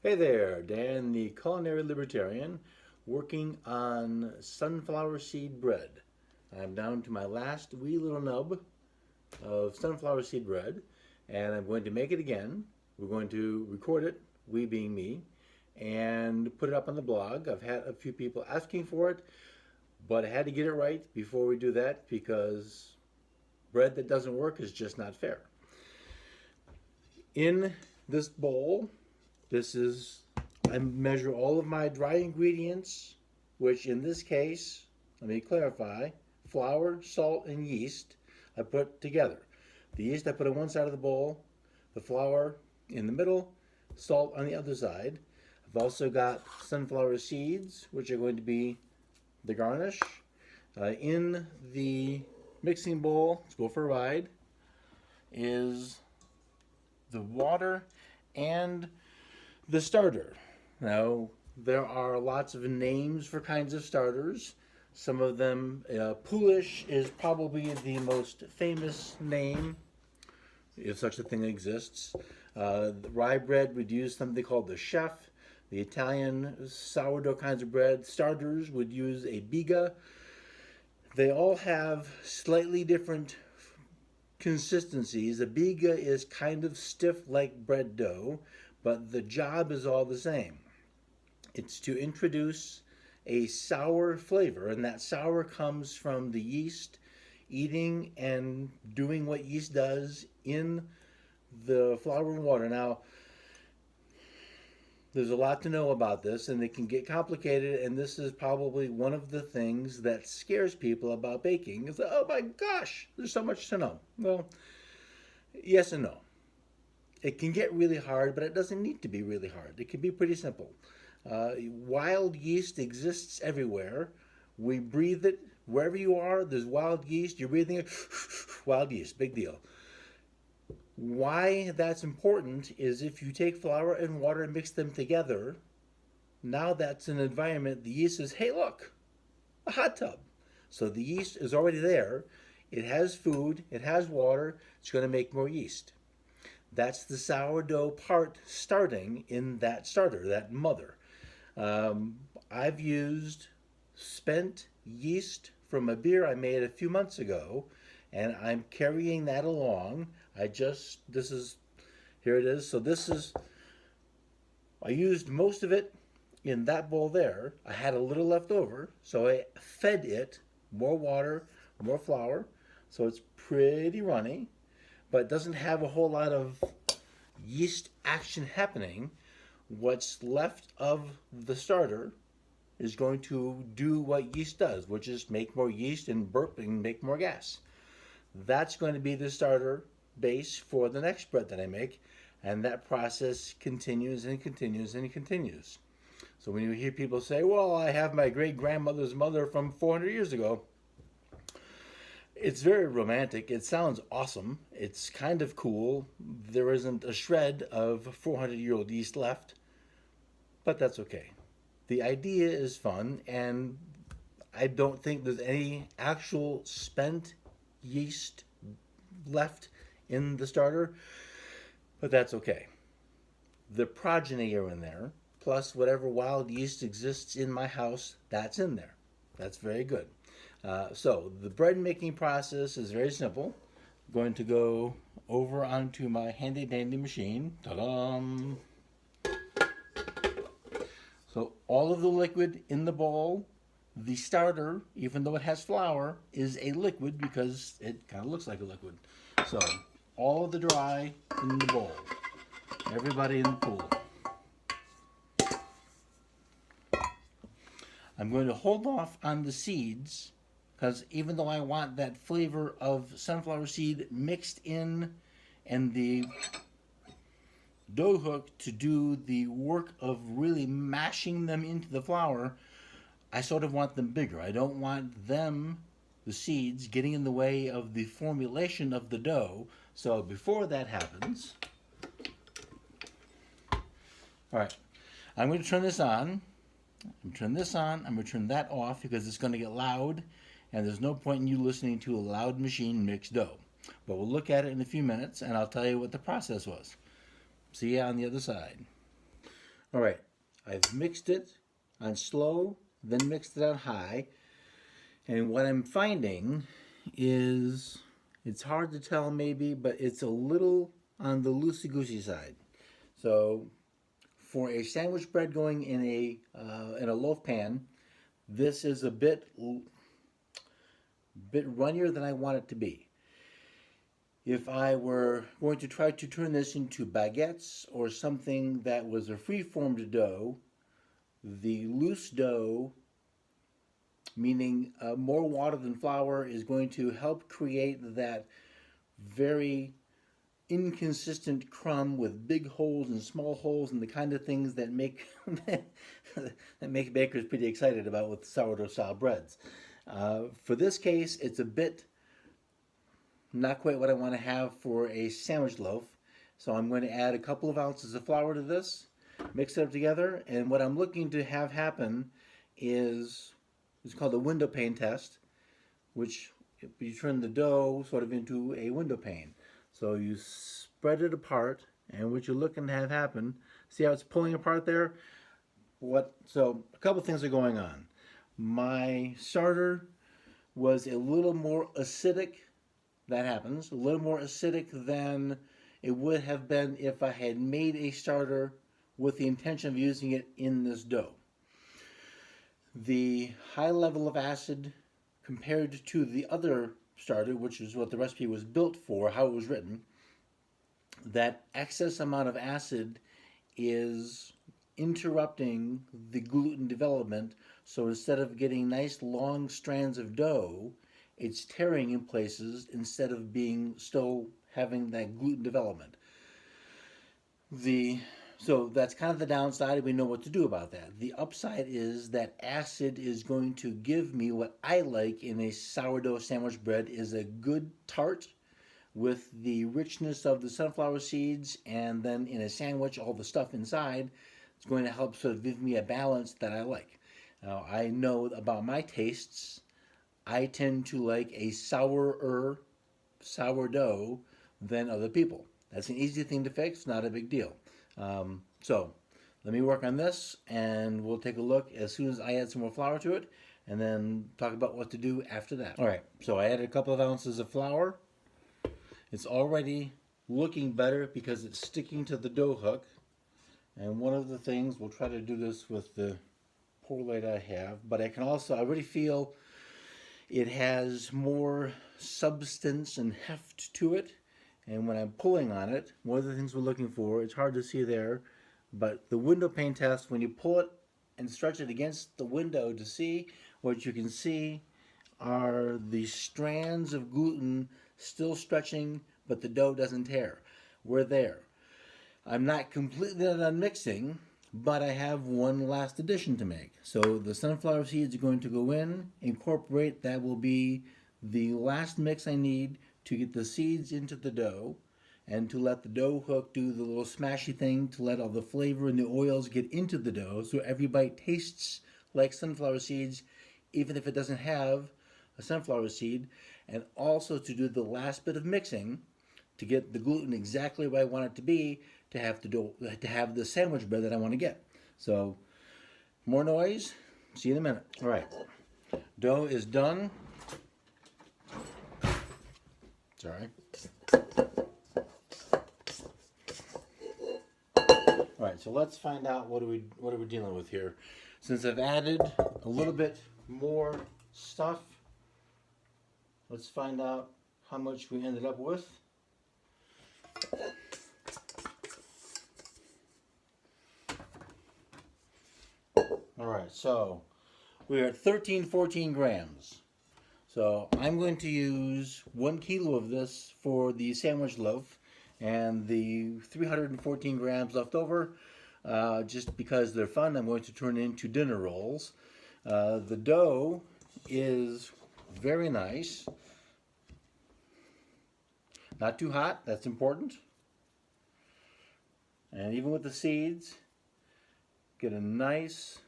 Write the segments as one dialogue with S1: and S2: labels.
S1: Hey there, Dan the Culinary Libertarian, working on sunflower seed bread. I'm down to my last wee little nub of sunflower seed bread, and I'm going to make it again. We're going to record it, we being me, and put it up on the blog. I've had a few people asking for it, but I had to get it right before we do that because bread that doesn't work is just not fair. In this bowl, this is, I measure all of my dry ingredients, which in this case, let me clarify, flour, salt, and yeast I put together. The yeast I put on one side of the bowl, the flour in the middle, salt on the other side. I've also got sunflower seeds, which are going to be the garnish. In the mixing bowl, let's go for a ride, is the water and the starter. Now, there are lots of names for kinds of starters. Some of them, Polish is probably the most famous name, if such a thing exists. The rye bread would use something called the chef. The Italian sourdough kinds of bread starters would use a biga. They all have slightly different consistencies. A biga is kind of stiff like bread dough, but the job is all the same. It's to introduce a sour flavor, and that sour comes from the yeast eating and doing what yeast does in the flour and water. Now, there's a lot to know about this, and it can get complicated, and this is probably one of the things that scares people about baking. Is, oh my gosh, there's so much to know. Well, yes and no. It can get really hard, but it doesn't need to be really hard. It can be pretty simple. Wild yeast exists everywhere. We breathe it wherever you are. There's wild yeast. You're breathing it. Wild yeast, big deal. Why that's important is if you take flour and water and mix them together, now that's an environment. The yeast says, hey, look, a hot tub. So the yeast is already there. It has food. It has water. It's going to make more yeast. That's the sourdough part starting in that starter, that mother. I've used spent yeast from a beer I made a few months ago, and I'm carrying that along. This is, here it is. So I used most of it in that bowl there. I had a little left over, so I fed it more water, more flour, so it's pretty runny, but it doesn't have a whole lot of yeast action happening. What's left of the starter is going to do what yeast does, which is make more yeast and burp and make more gas. That's going to be the starter base for the next bread that I make, and that process continues and continues and continues. So when you hear people say, well, I have my great grandmother's mother from 400 years ago, it's very romantic. It sounds awesome. It's kind of cool. There isn't a shred of 400-year-old yeast left, but that's okay. The idea is fun, and I don't think there's any actual spent yeast left in the starter, but that's okay. The progeny are in there, plus whatever wild yeast exists in my house, that's in there. That's very good. So the bread making process is very simple. I'm going to go over onto my handy dandy machine. Ta-da! So all of the liquid in the bowl, the starter, even though it has flour, is a liquid because it kind of looks like a liquid. So all of the dry in the bowl. Everybody in the pool. I'm going to hold off on the seeds because even though I want that flavor of sunflower seed mixed in and the dough hook to do the work of really mashing them into the flour, I sort of want them bigger. I don't want them, the seeds, getting in the way of the formulation of the dough. So before that happens, all right, I'm going to turn this on. I'm going to turn this on. I'm going to turn that off because it's going to get loud, and there's no point in you listening to a loud machine mix dough. But we'll look at it in a few minutes, and I'll tell you what the process was. See you on the other side. All right, I've mixed it on slow, then mixed it on high. And what I'm finding is, it's hard to tell maybe, but it's a little on the loosey-goosey side. So for a sandwich bread going in a loaf pan, this is a bit runnier than I want it to be. If I were going to try to turn this into baguettes or something that was a free-formed dough, the loose dough, meaning more water than flour, is going to help create that very inconsistent crumb with big holes and small holes, and the kind of things that make that make bakers pretty excited about with sourdough style breads. For this case, it's a bit not quite what I want to have for a sandwich loaf. So I'm going to add a couple of ounces of flour to this, mix it up together, and what I'm looking to have happen is, it's called a window pane test, which you turn the dough sort of into a window pane. So you spread it apart, and what you're looking to have happen, see how it's pulling apart there? So a couple things are going on. My starter was a little more acidic. That happens, a little more acidic than it would have been if I had made a starter with the intention of using it in this dough. The high level of acid compared to the other starter, which is what the recipe was built for, how it was written, that excess amount of acid is interrupting the gluten development. So instead of getting nice long strands of dough, it's tearing in places instead of being still having that gluten development. So that's kind of the downside, and we know what to do about that. The upside is that acid is going to give me what I like in a sourdough sandwich bread, is a good tart with the richness of the sunflower seeds, and then in a sandwich, all the stuff inside. It's going to help sort of give me a balance that I like. Now, I know about my tastes. I tend to like a sourer sourdough than other people. That's an easy thing to fix, not a big deal. So let me work on this, and we'll take a look as soon as I add some more flour to it, and then talk about what to do after that. All right, so I added a couple of ounces of flour. It's already looking better because it's sticking to the dough hook. And one of the things, we'll try to do this with the pour light I have, but I already feel it has more substance and heft to it. And when I'm pulling on it, one of the things we're looking for, it's hard to see there, but the window pane test, when you pull it and stretch it against the window to see, what you can see are the strands of gluten still stretching, but the dough doesn't tear. We're there. I'm not completely done mixing, but I have one last addition to make. So the sunflower seeds are going to go in, incorporate, that will be the last mix I need to get the seeds into the dough, and to let the dough hook do the little smashy thing to let all the flavor and the oils get into the dough, so every bite tastes like sunflower seeds, even if it doesn't have a sunflower seed. And also to do the last bit of mixing to get the gluten exactly where I want it to be, to have the sandwich bread that I want to get. So more noise, see you in a minute. All right, dough is done. Sorry. All right, so let's find out what are we dealing with here. Since I've added a little bit more stuff, let's find out how much we ended up with. All right, so we're at 14 grams. So I'm going to use 1 kilo of this for the sandwich loaf, and the 314 grams left over, just because they're fun, I'm going to turn into dinner rolls. The dough is very nice. Not too hot, that's important. And even with the seeds, get a nice,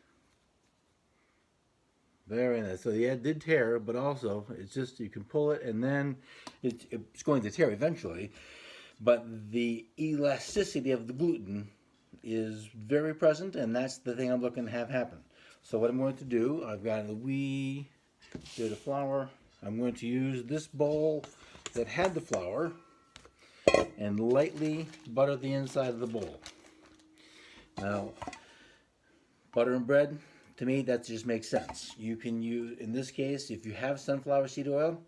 S1: very nice. So yeah, it did tear, but also it's just, you can pull it and then it's going to tear eventually. But the elasticity of the gluten is very present, and that's the thing I'm looking to have happen. So what I'm going to do, I've got a wee bit of flour. I'm going to use this bowl that had the flour and lightly butter the inside of the bowl. Now, butter and bread, to me, that just makes sense. You can use, in this case, if you have sunflower seed oil,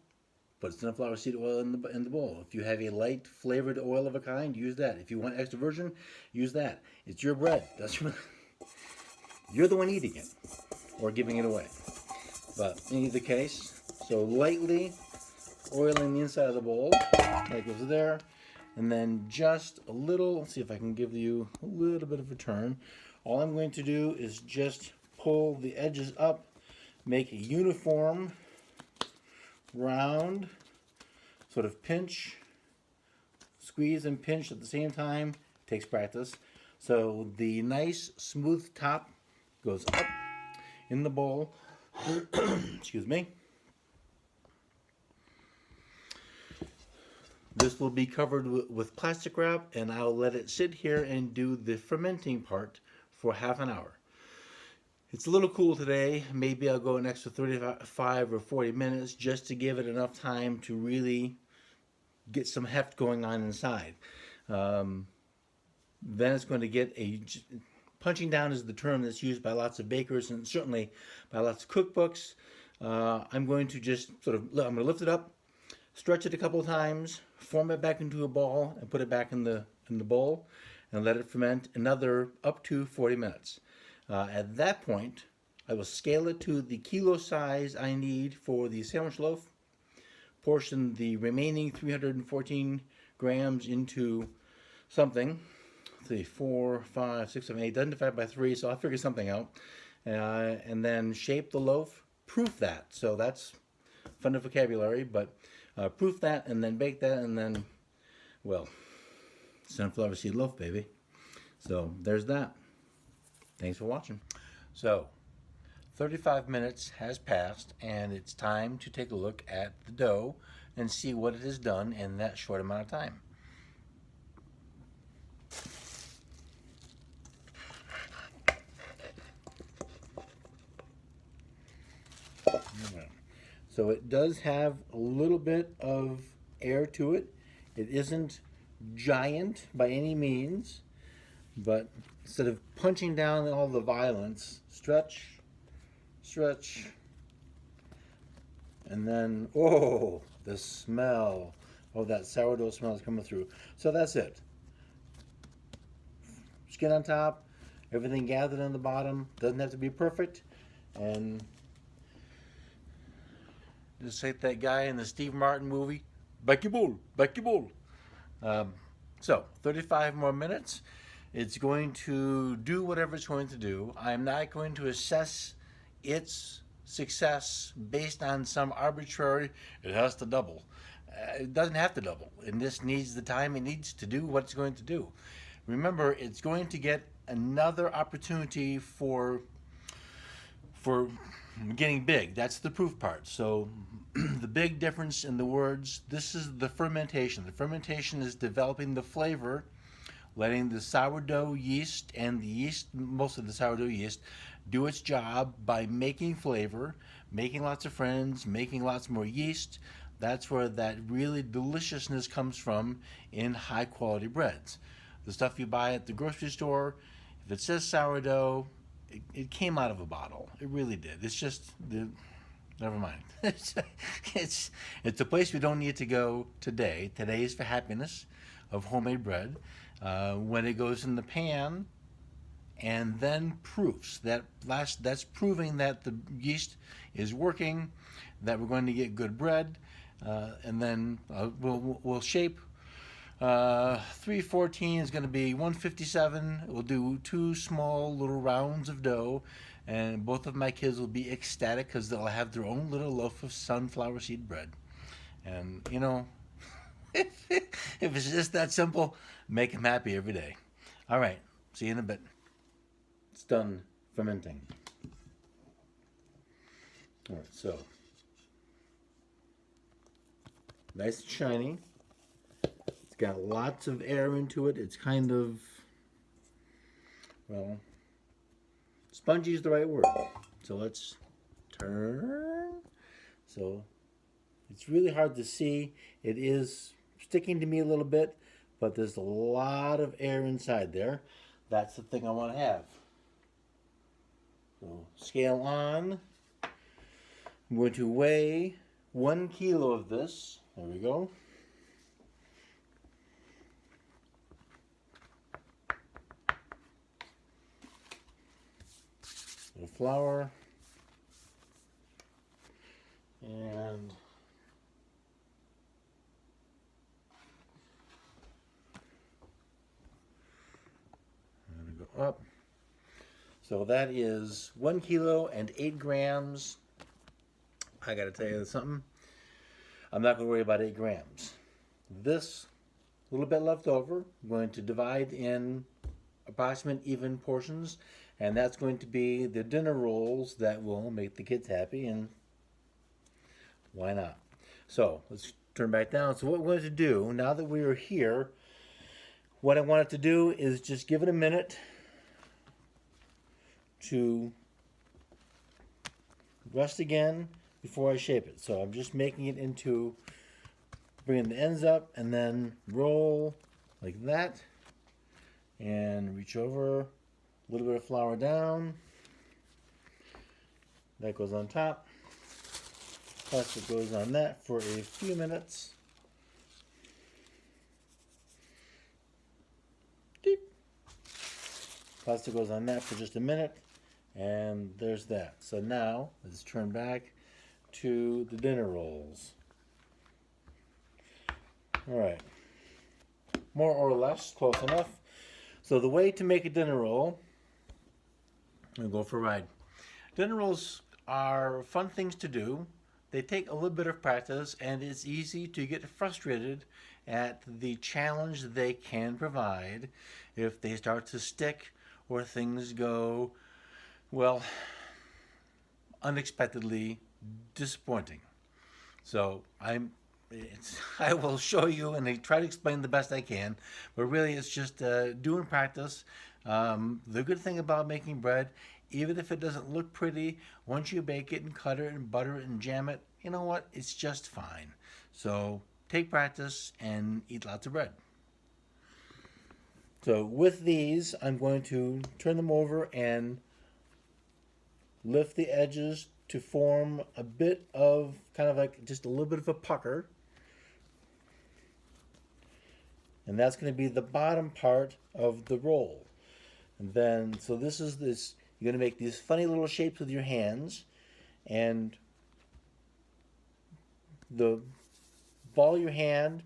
S1: put sunflower seed oil in the bowl. If you have a light flavored oil of a kind, use that. If you want extra virgin, use that. It's your bread. You're the one eating it or giving it away. But in either case, so lightly oiling the inside of the bowl, that goes there, and then just a little, let's see if I can give you a little bit of a turn. All I'm going to do is just pull the edges up, make a uniform, round, sort of pinch, squeeze and pinch at the same time. Takes practice. So the nice smooth top goes up in the bowl. Excuse me. This will be covered with plastic wrap, and I'll let it sit here and do the fermenting part for half an hour. It's a little cool today. Maybe I'll go an extra 35 or 40 minutes just to give it enough time to really get some heft going on inside. Then it's going to get a... Punching down is the term that's used by lots of bakers and certainly by lots of cookbooks. I'm going to just I'm going to lift it up, stretch it a couple of times, form it back into a ball, and put it back in the bowl, and let it ferment another up to 40 minutes. At that point, I will scale it to the kilo size I need for the sandwich loaf, portion the remaining 314 grams into something. 3, 4, 5, 6, 7, 8, doesn't divide by 3, so I'll figure something out. And then shape the loaf, proof that. So that's fun vocabulary, but proof that and then bake that, and then, well, sunflower seed loaf, baby. So there's that. Thanks for watching. So 35 minutes has passed, and it's time to take a look at the dough and see what it has done in that short amount of time. So it does have a little bit of air to it. It isn't giant by any means, but instead of punching down all the violence, stretch, stretch, and then, oh, the smell. Oh, that sourdough smell is coming through. So that's it. Skin on top, everything gathered on the bottom. Doesn't have to be perfect. And just like that guy in the Steve Martin movie, back your bowl, back your bowl. So 35 more minutes. It's going to do whatever it's going to do. I'm not going to assess its success based on some arbitrary, it has to double. It doesn't have to double. And this needs the time it needs to do what it's going to do. Remember, it's going to get another opportunity for getting big. That's the proof part. So the big difference in the words, this is the fermentation. The fermentation is developing the flavor, letting the sourdough yeast and the yeast, most of the sourdough yeast, do its job by making flavor, making lots of friends, making lots more yeast. That's where that really deliciousness comes from in high quality breads. The stuff you buy at the grocery store, if it says sourdough, it came out of a bottle. It really did. It's just never mind. It's a place we don't need to go today. Today is for happiness of homemade bread. When it goes in the pan and then proofs, that's proving that the yeast is working, that we're going to get good bread, and then we'll shape. 314 is going to be 157. We'll do 2 small little rounds of dough, and both of my kids will be ecstatic because they'll have their own little loaf of sunflower seed bread. And you know, if it's just that simple, make them happy every day. All right, see you in a bit. It's done fermenting. All right, so nice and shiny. It's got lots of air into it. It's kind of well, spongy is the right word. So let's turn. So it's really hard to see. It is sticking to me a little bit, but there's a lot of air inside there. That's the thing I want to have. So scale on. I'm going to weigh 1 kilo of this. There we go. The flour. And I'm going to go up. So that is 1 kilo and 8 grams. I got to tell you something. I'm not going to worry about 8 grams. This little bit left over, I'm going to divide in approximate even portions, and that's going to be the dinner rolls that will make the kids happy, and why not? So let's turn back down. So what we're going to do, now that we are here, what I wanted to do is just give it a minute to rest again before I shape it. So I'm just making it into, bringing the ends up and then roll like that, and reach over, a little bit of flour down. That goes on top. Plastic goes on that for a few minutes. Deep. Plastic goes on that for just a minute. And there's that. So now let's turn back to the dinner rolls. All right, more or less, close enough. So the way to make a dinner roll, I'm gonna go for a ride. Dinner rolls are fun things to do. They take a little bit of practice, and it's easy to get frustrated at the challenge they can provide if they start to stick or things go, well, unexpectedly disappointing. So I will show you and I try to explain the best I can, but really it's just doing practice. The good thing about making bread, even if it doesn't look pretty, once you bake it and cut it and butter it and jam it, you know what? It's just fine. So take practice and eat lots of bread. So with these, I'm going to turn them over and lift the edges to form a bit of kind of like just a little bit of a pucker. And that's going to be the bottom part of the roll. And then, so this is this, you're going to make these funny little shapes with your hands, and the ball of your hand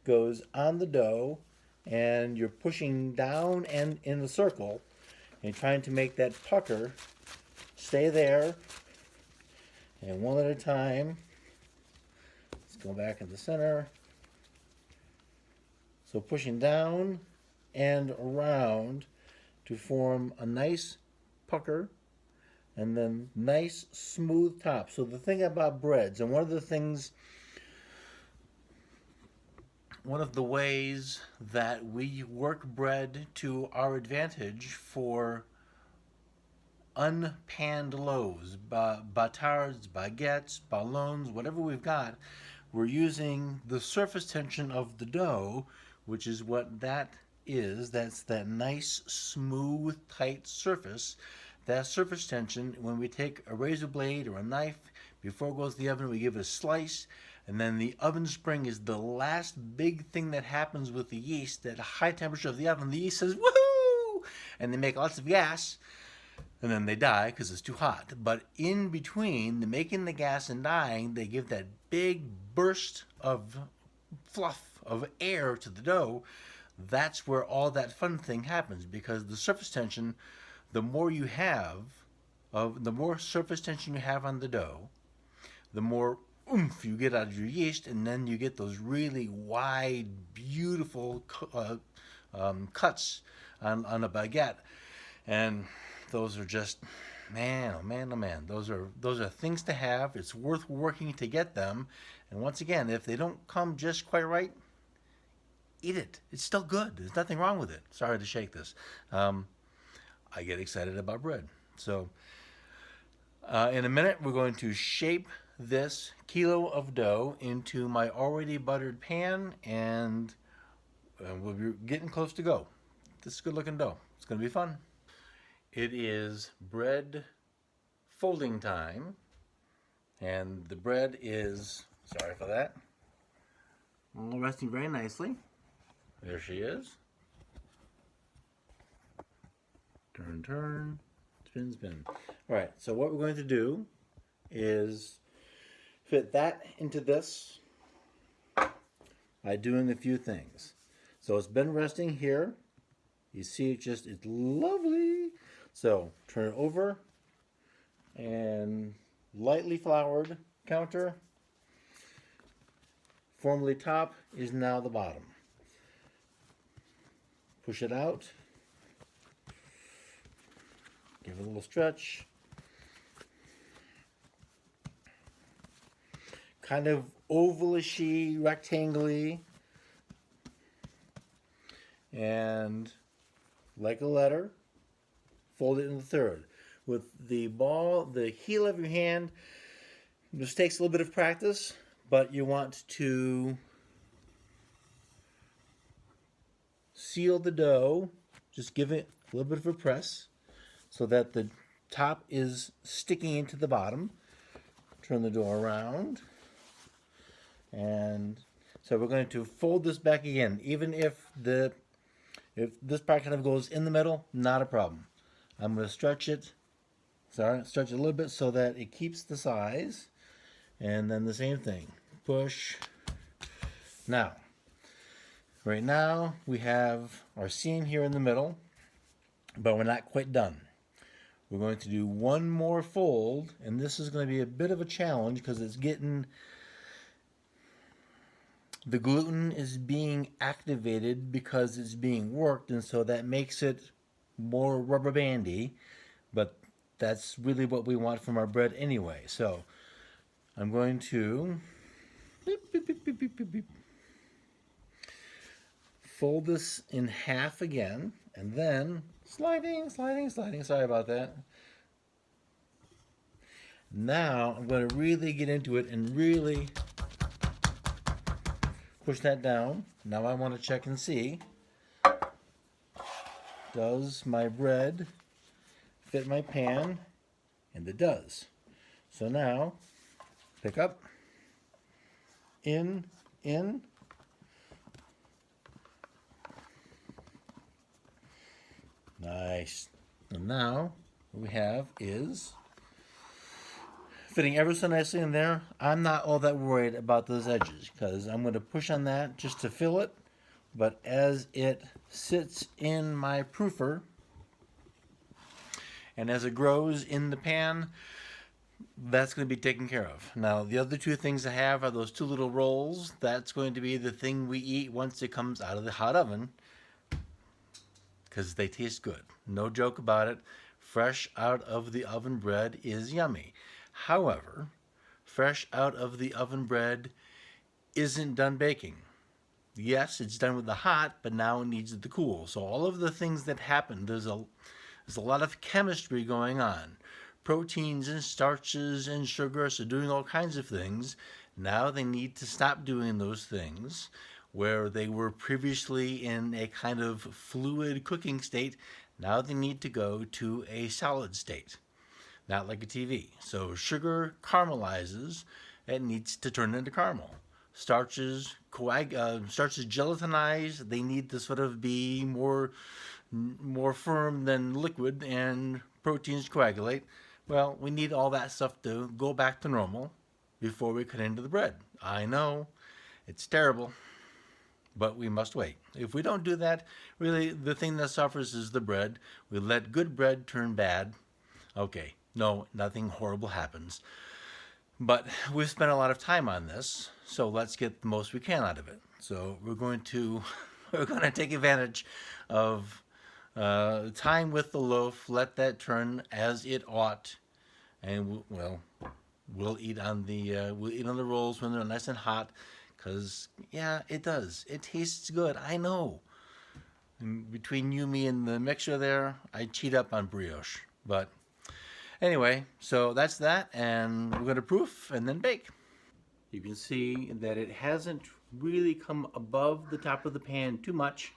S1: goes on the dough, and you're pushing down and in the circle and trying to make that pucker stay there. And one at a time, let's go back in the center. So pushing down and around to form a nice pucker and then nice smooth top. So the thing about breads, and one of the ways that we work bread to our advantage for unpanned loaves, batards, baguettes, ballons, whatever we've got, we're using the surface tension of the dough, which is what that is. That's that nice, smooth, tight surface. That surface tension, when we take a razor blade or a knife, before it goes to the oven, we give it a slice, and then the oven spring is the last big thing that happens with the yeast. At a high temperature of the oven, the yeast says, woohoo! And they make lots of gas. And then they die because it's too hot. But in between the making the gas and dying, they give that big burst of fluff of air to the dough. That's where all that fun thing happens, because the surface tension, the more surface tension you have on the dough, the more oomph you get out of your yeast, and then you get those really wide, beautiful cuts on a baguette. And those are just, man, oh man, oh man. Those are things to have. It's worth working to get them. And once again, if they don't come just quite right, eat it. It's still good. There's nothing wrong with it. Sorry to shake this. I get excited about bread. So in a minute, we're going to shape this kilo of dough into my already buttered pan, and we'll be getting close to go. This is good looking dough. It's going to be fun. It is bread folding time, and the bread is, sorry for that, resting very nicely. There she is. Turn, turn, spin, spin. All right, so what we're going to do is fit that into this by doing a few things. So it's been resting here. You see it's lovely. So turn it over and lightly floured counter. Formerly top is now the bottom. Push it out. Give it a little stretch. Kind of ovalishy, rectangly. And like a letter, fold it in the third. With the ball, the heel of your hand, this takes a little bit of practice, but you want to seal the dough. Just give it a little bit of a press so that the top is sticking into the bottom. Turn the dough around. And so we're going to fold this back again. Even if this part kind of goes in the middle, not a problem. I'm going to stretch it a little bit so that it keeps the size. And then the same thing. Push. Now, right now we have our seam here in the middle, but we're not quite done. We're going to do one more fold, and this is going to be a bit of a challenge because the gluten is being activated because it's being worked, and so that makes it more rubber bandy, but that's really what we want from our bread anyway. So I'm going to fold this in half again, and then sliding. Sorry about that. Now I'm going to really get into it and really push that down. Now I want to check and see, does my bread fit my pan? And it does. So now, pick up, in. Nice. And now what we have is fitting ever so nicely in there. I'm not all that worried about those edges because I'm going to push on that just to fill it. But as it sits in my proofer and as it grows in the pan, that's going to be taken care of. Now, the other two things I have are those two little rolls. That's going to be the thing we eat once it comes out of the hot oven because they taste good. No joke about it. Fresh out of the oven bread is yummy. However, fresh out of the oven bread isn't done baking. Yes, it's done with the hot, but now it needs the cool. So all of the things that happen, there's a lot of chemistry going on. Proteins and starches and sugar, so doing all kinds of things. Now they need to stop doing those things where they were previously in a kind of fluid cooking state. Now they need to go to a solid state, not like a TV. So sugar caramelizes, it needs to turn into caramel. Starches gelatinize, they need to sort of be more firm than liquid, and proteins coagulate. Well, we need all that stuff to go back to normal before we cut into the bread. I know, it's terrible, but we must wait. If we don't do that, really the thing that suffers is the bread. We let good bread turn bad. Okay, no, nothing horrible happens. But we've spent a lot of time on this, so let's get the most we can out of it. So we're going to take advantage of time with the loaf, let that turn as it ought, and we'll eat on the rolls when they're nice and hot, because yeah, it does. It tastes good. I know. And between you, me, and the mixer there, I cheat up on brioche. But anyway, so that's that, and we're going to proof and then bake. You can see that it hasn't really come above the top of the pan too much,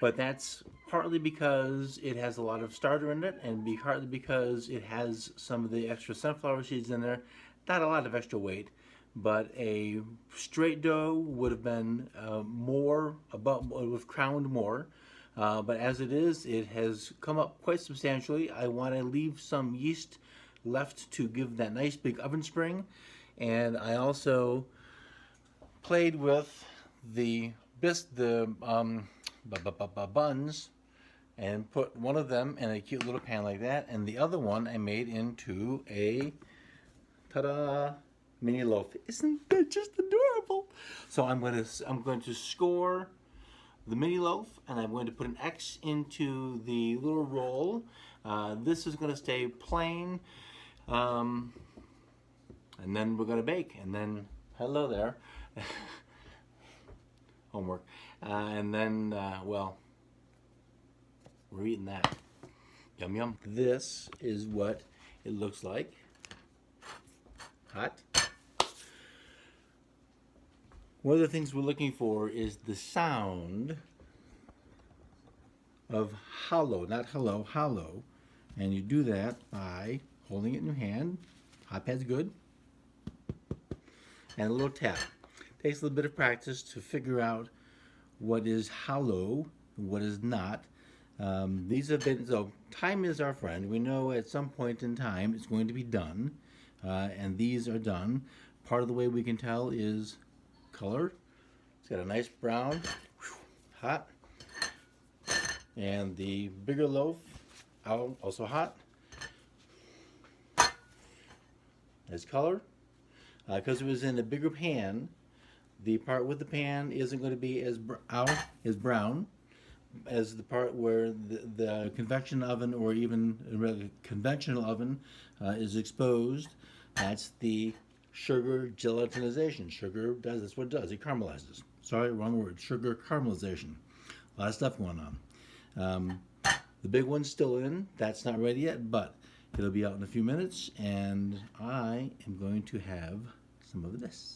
S1: but that's partly because it has a lot of starter in it, and partly because it has some of the extra sunflower seeds in there. Not a lot of extra weight, but a straight dough would have been more, above, it would have crowned more. But as it is, it has come up quite substantially. I want to leave some yeast left to give that nice big oven spring. And I also played with the buns and put one of them in a cute little pan like that, and the other one I made into a ta-da mini loaf. Isn't that just adorable? So I'm going to score the mini loaf, and I'm going to put an X into the little roll. This is going to stay plain, and then we're going to bake. And then hello there. Homework. And then, well, we're eating that. Yum, yum. This is what it looks like. Hot. One of the things we're looking for is the sound of hollow, not hello, hollow. And you do that by holding it in your hand. Hot pad's good. And a little tap. Takes a little bit of practice to figure out what is hollow and what is not. These have been, so time is our friend. We know at some point in time it's going to be done, and these are done. Part of the way we can tell is color. It's got a nice brown, hot, and the bigger loaf, also hot. As color, because it was in a bigger pan, the part with the pan isn't going to be as brown as the part where the convection oven or even a conventional oven is exposed. That's the sugar gelatinization. Sugar does, that's what it does, it caramelizes. Sorry, wrong word, sugar caramelization. A lot of stuff going on. The big one's still in, that's not ready yet, but it'll be out in a few minutes, and I am going to have some of this.